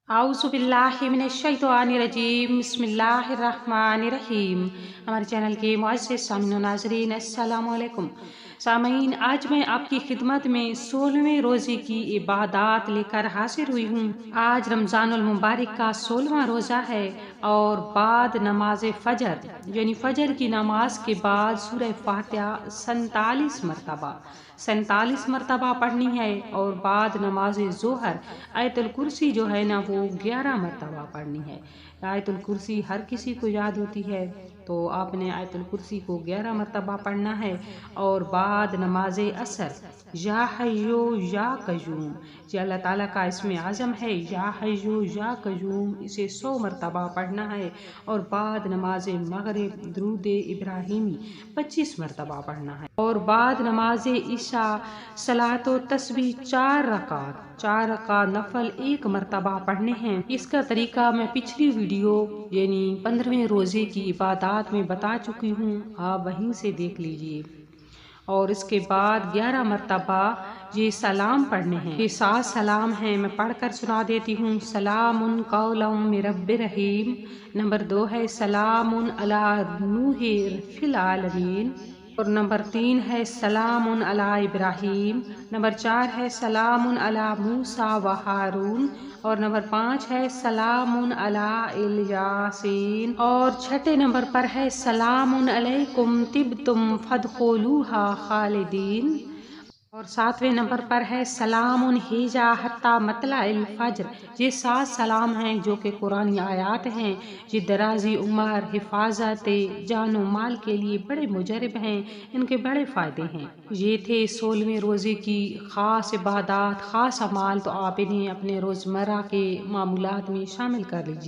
आऊज़ुबिल्लाहिमिनश्शैतानिर्रजीम बिस्मिल्लाहिर्रहमानिर्रहीम। हमारे चैनल के मुअज़्ज़िज़ सामीन व नाज़रीन अस्सलामु अलैकुम। सामीन, आज मैं आपकी खिदमत में 16वें रोज़े की इबादत लेकर हाजिर हुई हूँ। आज रमज़ानुल मुबारक का 16वां रोज़ा है और बाद नमाज फ़जर यानी फ़जर की नमाज के बाद सूरह फातिहा 47 मरतबा पढ़नी है और बाद नमाज ज़ोहर आयतुल कुर्सी जो है ना वो 11 मरतबा पढ़नी है। आयतुल कुर्सी हर किसी को याद होती है, तो आपने आयतुल कुर्सी को 11 मरतबा पढ़ना है। और बाद नमाज असर या हय्यो या कयूम, जो अल्लाह ताला का इसमें आज़म है, या हय्यो या कयूम, इसे 100 मरतबा पढ़ना है। और बाद नमाज मगरिब दुरूद इब्राहिमी 25 मरतबा पढ़ना है। और बाद नमाज इशा सलातो तस्बीह 4 रकात नफल 1 मरतबा पढ़ने हैं। इसका तरीका मैं पिछली वीडियो यानी 15वें रोज़े की इबादत में बता चुकी हूँ, आप वहीं से देख लीजिए। और इसके बाद 11 मरतबा ये सलाम पढ़ने हैं। ये 7 सलाम हैं, मैं पढ़कर सुना देती हूँ। सलामुन कौलम मिर रब्बिर रहीम। नंबर 2 है सलामुन अला नूह फिल आलमीन। और नंबर 3 है सलामुन अला इब्राहीम। नंबर 4 है सलामुन अला मूसा व हारून। और नंबर 5 है सलामुन अला इलयासीन। और छठे नंबर पर है सलामुन अलैकुम तिब्तुम फदखुलूहा खालिदीन। और 7वें नंबर पर है सलामुन हिजा हत्ता मतलाइल फज्र। ये 7 सलाम हैं जो कि कुरानी आयात हैं। ये दराजी उम्र, हिफाजत जान व माल के लिए बड़े मुजरब हैं, इनके बड़े फ़ायदे हैं। ये थे 16वें रोज़े की ख़ास इबादत, ख़ास अमाल, तो आप इन्हें अपने रोज़मर्रा के मामूलात में शामिल कर लीजिए।